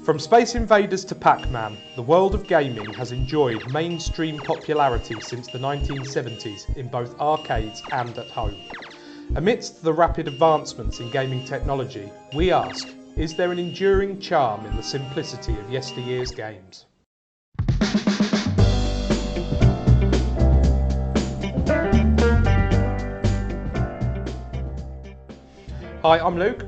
From Space Invaders to Pac-Man, the world of gaming has enjoyed mainstream popularity since the 1970s in both arcades and at home. Amidst the rapid advancements in gaming technology, we ask, is there an enduring charm in the simplicity of yesteryear's games? Hi, I'm Luke.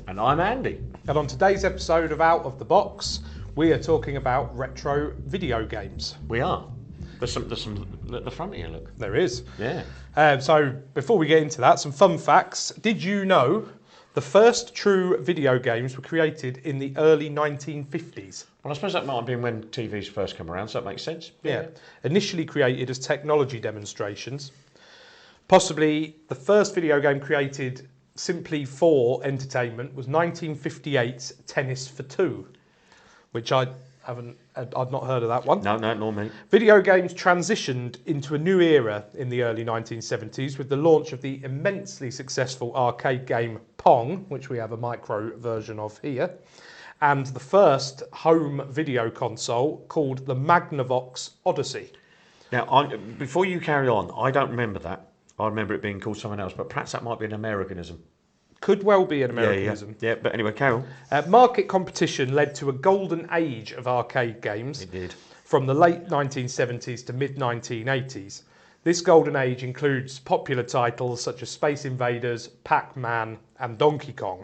And I'm Andy. And on today's episode of Out of the Box, we are talking about retro video games. We are. There's some at the front here, look. There is. Yeah. So before we get into that, some fun facts. Did you know the first true video games were created in the early 1950s? Well, I suppose that might have been when TVs first come around, so that makes sense. Yeah. Initially created as technology demonstrations. Possibly the first video game created simply for entertainment was 1958's Tennis for Two, which I've not heard of that one. No, nor me. Video games transitioned into a new era in the early 1970s with the launch of the immensely successful arcade game Pong, which we have a micro version of here, and the first home video console called the Magnavox Odyssey. Now, before you carry on, I don't remember that. I remember it being called something else, but perhaps that might be an Americanism. Could well be an Americanism. Yeah, but anyway, carry on. Market competition led to a golden age of arcade games. It did. From the late 1970s to mid-1980s. This golden age includes popular titles such as Space Invaders, Pac-Man and Donkey Kong.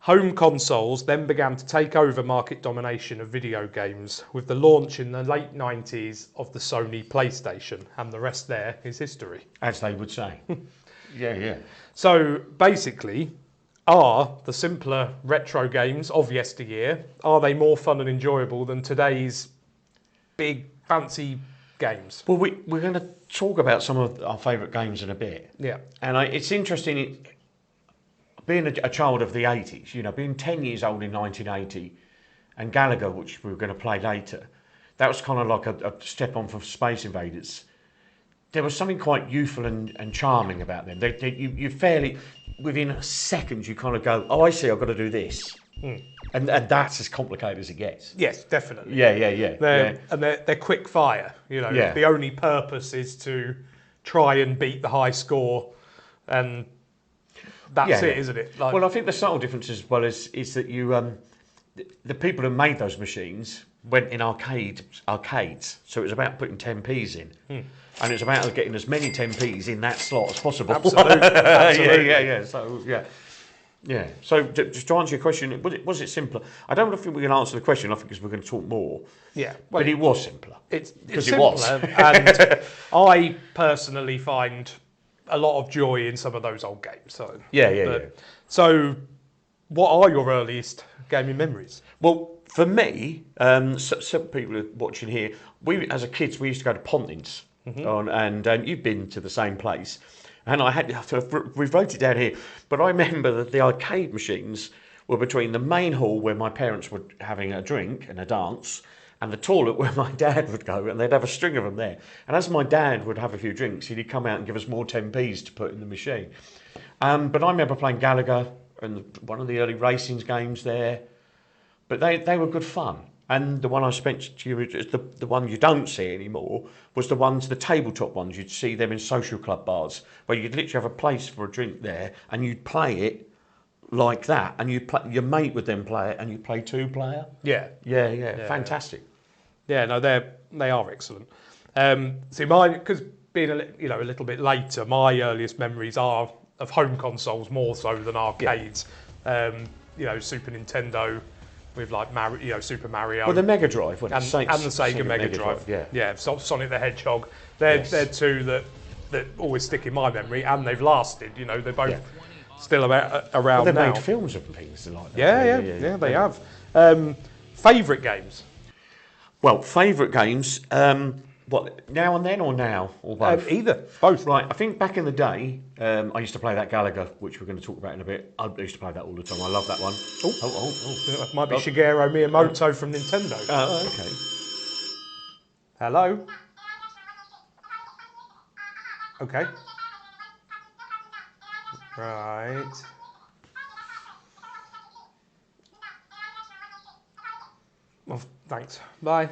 Home consoles then began to take over market domination of video games with the launch in the late 90s of the Sony PlayStation, and the rest there is history. As they would say. Yeah. So basically, are the simpler retro games of yesteryear, are they more fun and enjoyable than today's big fancy games? Well, we're going to talk about some of our favourite games in a bit. Yeah. And it's interesting, being a child of the 80s, you know, being 10 years old in 1980, and Gallagher, which we were going to play later, that was kind of like a step on for Space Invaders. There was something quite youthful and charming about them. You fairly, within seconds, you kind of go, oh, I see, I've got to do this. And that's as complicated as it gets. Yes, definitely. Yeah. And they're quick fire. You know, the only purpose is to try and beat the high score, and that's it, isn't it? Well, I think the subtle difference as well is that you, the people who made those machines went in arcades, so it was about putting 10p's in. And it's about getting as many 10p's in that slot as possible. Absolutely. Yeah. So just to answer your question, was it simpler? I don't think we can answer the question. I think because we're going to talk more. Yeah, but it was simpler. It's simpler, and I personally find a lot of joy in some of those old games. So yeah. So, what are your earliest gaming memories? Well, for me, some people are watching here. We, as a kids, we used to go to Pontins. And you've been to the same place, and we've wrote it down here, but I remember that the arcade machines were between the main hall where my parents were having a drink and a dance, and the toilet where my dad would go, and they'd have a string of them there. And as my dad would have a few drinks, he'd come out and give us more 10p's to put in the machine. But I remember playing Gallagher and one of the early racing games there, but they were good fun. And the one I spent to you, the one you don't see anymore, was the tabletop ones. You'd see them in social club bars, where you'd literally have a place for a drink there, and you'd play it like that, and your mate would then play it, and you'd play two-player. Yeah, fantastic. Yeah, no, they are excellent. See, mine, because being a little bit later, my earliest memories are of home consoles more so than arcades. Super Nintendo. With like Super Mario. Well, the Mega Drive, and the Sega Mega Drive. Yeah, Sonic the Hedgehog. They're two that always stick in my memory, and they've lasted. You know, they're both still around well, they've now. Made films of things like that. Yeah, they have. Favourite games? Well, favourite games. What, now and then or now? Or both? Either. Both. Right, I think back in the day, I used to play that Gallagher, which we're going to talk about in a bit. I used to play that all the time. I love that one. Oh. Might be Shigeru Miyamoto from Nintendo. Oh, okay. Hello? Okay. Right. Well, thanks. Bye.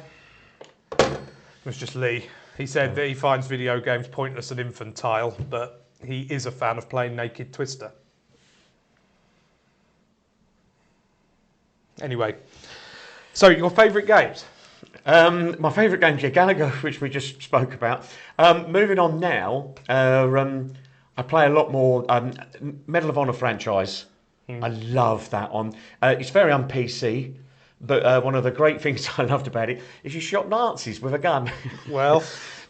It was just Lee. He said that he finds video games pointless and infantile, but he is a fan of playing Naked Twister. Anyway, so your favourite games? My favourite games, yeah, Gallagher, which we just spoke about. Moving on now, I play a lot more Medal of Honor franchise. I love that one. It's very un-PC, but one of the great things I loved about it is you shot Nazis with a gun. Well,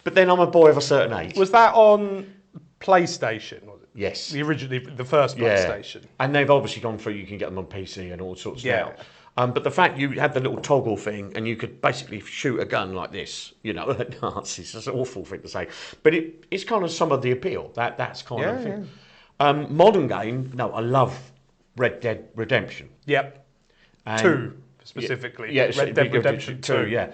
but then I'm a boy of a certain age. was that on PlayStation? Was it? Yes. The first PlayStation. And they've obviously gone through, you can get them on PC and all sorts now. But the fact you had the little toggle thing and you could basically shoot a gun like this, you know, at Nazis, that's an awful thing to say. But it's kind of some of the appeal, that's kind of the thing. Modern game, no, I love Red Dead Redemption. Yep. And 2 specifically. Yeah, Red Dead Redemption 2. Yeah.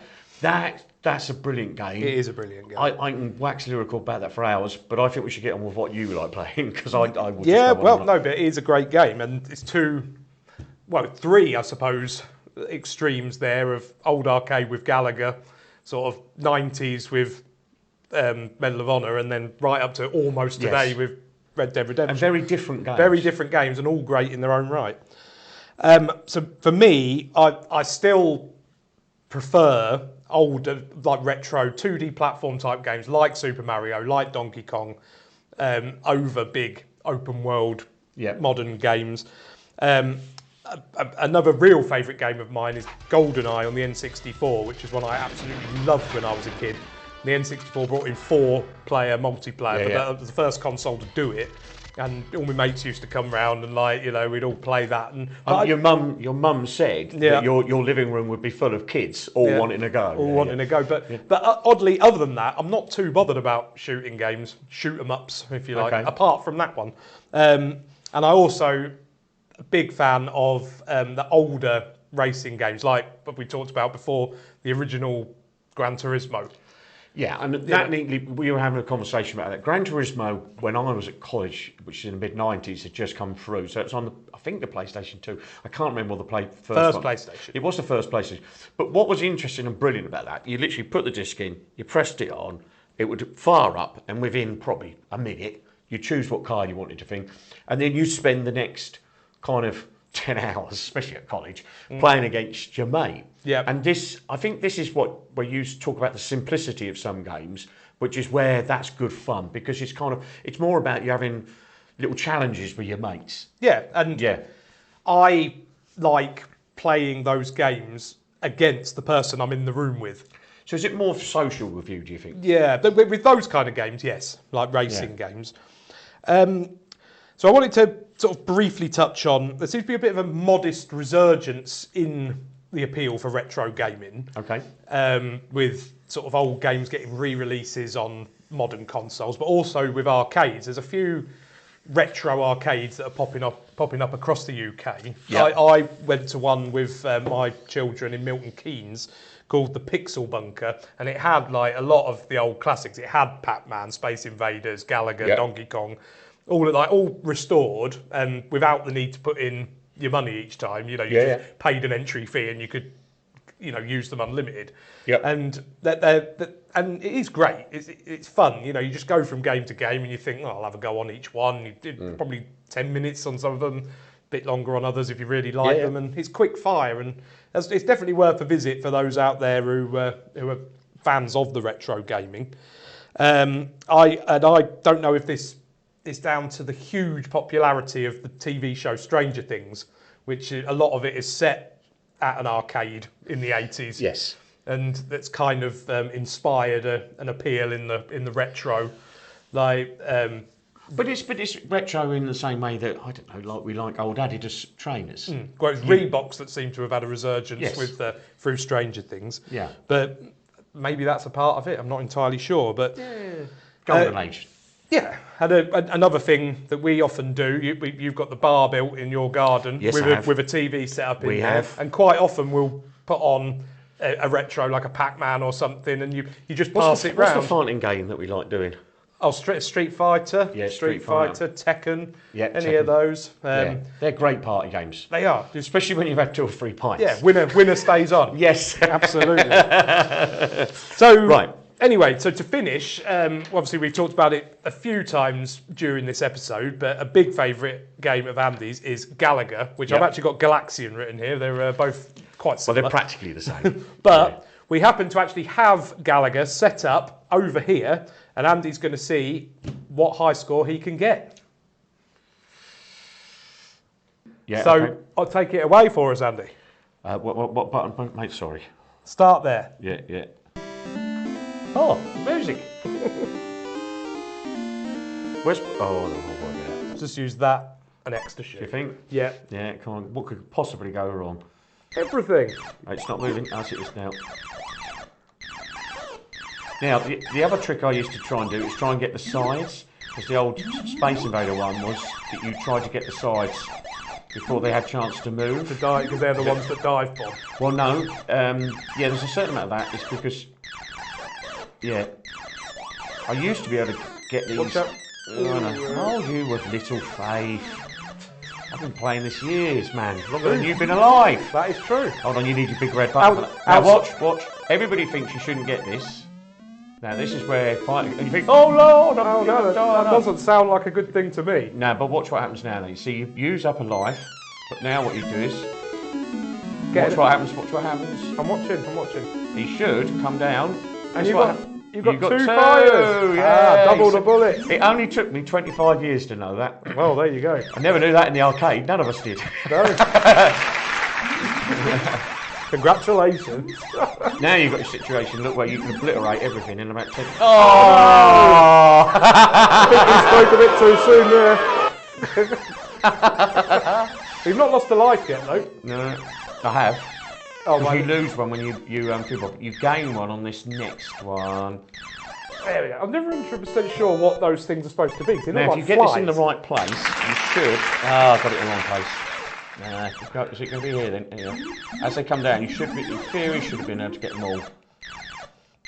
That's a brilliant game. It is a brilliant game. I can wax lyrical about that for hours, but I think we should get on with what you like playing, because I would Yeah, just go well, on no, but it is a great game, and it's 3, I suppose, extremes there of old arcade with Gallagher, sort of 90s with Medal of Honor, and then right up to almost today with Red Dead Redemption. And very different games. Very different games, and all great in their own right. So for me, I still prefer old, like retro 2D platform type games like Super Mario, like Donkey Kong, over big open world modern games. Another real favourite game of mine is GoldenEye on the N64, which is one I absolutely loved when I was a kid. The N64 brought in 4-player multiplayer, but that was the first console to do it. And all my mates used to come round and, like, you know, we'd all play that. And your mum said that your living room would be full of kids all wanting to go. All wanting to go. But oddly, other than that, I'm not too bothered about shooting games, shoot 'em ups, if you like, apart from that one. And I also a big fan of the older racing games, like what we talked about before, the original Gran Turismo. Yeah, and that neatly, we were having a conversation about that. Gran Turismo, when I was at college, which is in the mid-90s, had just come through. So it's on, I think, the PlayStation 2. I can't remember what the first one. PlayStation. It was the first PlayStation. But what was interesting and brilliant about that, you literally put the disc in, you pressed it on, it would fire up, and within probably a minute, you choose what car you wanted to think, and then you spend the next kind of 10 hours, especially at college, playing against your mate. Yeah. And I think this is where you talk about the simplicity of some games, which is where that's good fun, because it's more about you having little challenges with your mates. Yeah, and I like playing those games against the person I'm in the room with. So is it more social with you, do you think? Yeah, but with those kind of games, yes, like racing games. So I wanted to sort of briefly touch on, there seems to be a bit of a modest resurgence in the appeal for retro gaming. Okay. With sort of old games getting re-releases on modern consoles, but also with arcades. There's a few retro arcades that are popping up across the UK. Yep. I went to one with my children in Milton Keynes called the Pixel Bunker, and it had like a lot of the old classics. It had Pac-Man, Space Invaders, Gallagher, Donkey Kong, all restored, and without the need to put in your money each time. You know, you just paid an entry fee and you could, you know, use them unlimited. Yep. And and it is great. It's fun. You know, you just go from game to game and you think, oh, I'll have a go on each one. You did probably 10 minutes on some of them, a bit longer on others if you really like them, and it's quick fire, and it's definitely worth a visit for those out there who are fans of the retro gaming. I don't know if this is down to the huge popularity of the TV show Stranger Things, which a lot of it is set at an arcade in the 80s. Yes. And that's kind of inspired an appeal in the retro, like. But it's retro in the same way that, I don't know, like we like old Adidas trainers. Well, it's Reeboks that seem to have had a resurgence with through Stranger Things. Yeah. But maybe that's a part of it. I'm not entirely sure. But golden age. Yeah. And another thing that we often do, you've got the bar built in your garden with a TV set up in there. We have. And quite often we'll put on a retro like a Pac-Man or something, and you just pass it round. What's the fighting game that we like doing? Oh, Street Fighter. Yeah, Street Street Fighter. Fighter, Tekken. Yeah, Any Tekken. of those. Yeah. They're great party games. They are. Especially when you've had 2 or 3 pints. Yeah, winner stays on. Yes. Absolutely. So, right. Anyway, so to finish, obviously we've talked about it a few times during this episode, but a big favourite game of Andy's is Gallagher, which I've actually got Galaxian written here. They're both quite similar. Well, they're practically the same. But we happen to actually have Gallagher set up over here, and Andy's going to see what high score he can get. Yeah. So okay. I'll take it away for us, Andy. What button, mate? Sorry. Start there. Yeah. Oh, music. Where's? Oh, no, I'll work it out. Just use that and extra Do you shit. think? Yeah. Yeah. Come on. What could possibly go wrong? Everything. It's not moving. As it is now. Now, the other trick I used to try and do is try and get the sides, because the old Space Invader one was that you tried to get the sides before they had a chance to move. To dive, because they're the ones that dive bomb. Well, no. Yeah, there's a certain amount of that. It's because, I used to be able to get these. What's that? Oh, you with little faith. I've been playing this years, man. Longer than you've been alive. That is true. Hold on, you need your big red button. Now watch. Everybody thinks you shouldn't get this. Now this is where you think, oh Lord, that doesn't sound like a good thing to me. No, but watch what happens now. You see, you use up a life, but now what you do is watch what happens. Watch what happens. I'm watching. He should come down. And you've got 2 two. fires. Yeah, double the bullets. It only took me 25 years to know that. Well, there you go. I never knew that in the arcade. None of us did. No. Congratulations. Now you've got a situation, look, where you can obliterate everything in about 10. Oh! I think we spoke a bit too soon there. You've not lost a life yet, though. No, I have. Oh, Because you lose one when you give up. You gain one on this next one. There we go. I'm never 100% sure what those things are supposed to be. Now, if you get this in the right place, you should. I got it in the wrong place. Nah, is it going to be here then? Here. As they come down, you should be. In theory, should have been able to get them all.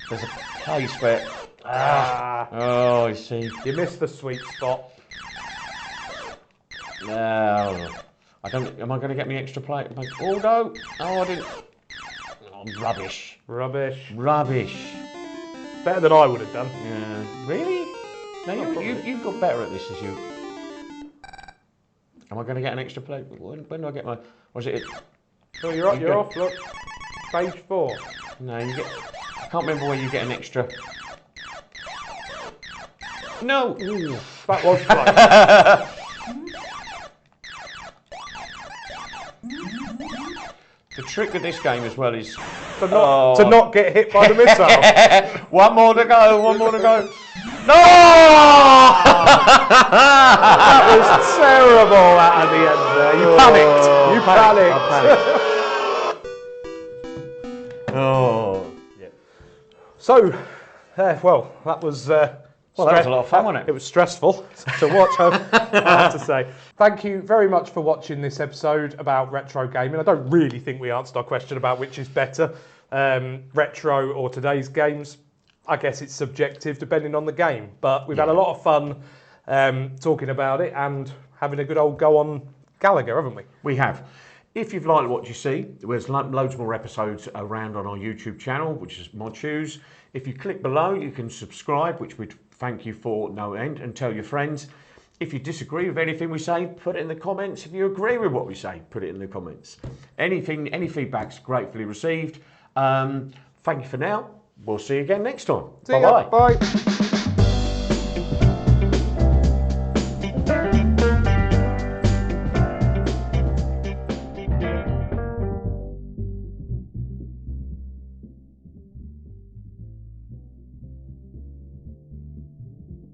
There's a place where. Oh, you see. You missed the sweet spot. No. I don't. Am I going to get me extra plate? Oh no! Oh, I didn't. Oh, rubbish. Better than I would have done. Yeah. Really? No, you've got better at this as you. Am I going to get an extra plate? When do I get my? Was it? Oh, you're off. Look, page 4. No, you get. I can't remember where you get an extra. No. Ooh, that was close. The trick with this game as well is to not get hit by the missile. One more to go. No! That was terrible at the end there. You panicked. I panicked. Oh. Yeah. So, well, that was... that was a lot of fun, wasn't it? It was stressful to watch, I have to say. Thank you very much for watching this episode about retro gaming. I don't really think we answered our question about which is better, retro or today's games. I guess it's subjective depending on the game, but we've had a lot of fun talking about it and having a good old go on Gallagher, haven't we? We have. If you've liked what you see, there's loads more episodes around on our YouTube channel, which is Modshoes. If you click below, you can subscribe, which we'd thank you for no end, and tell your friends. If you disagree with anything we say, put it in the comments. If you agree with what we say, put it in the comments. Any feedback's gratefully received. Thank you for now. We'll see you again next time. Bye-bye. Bye.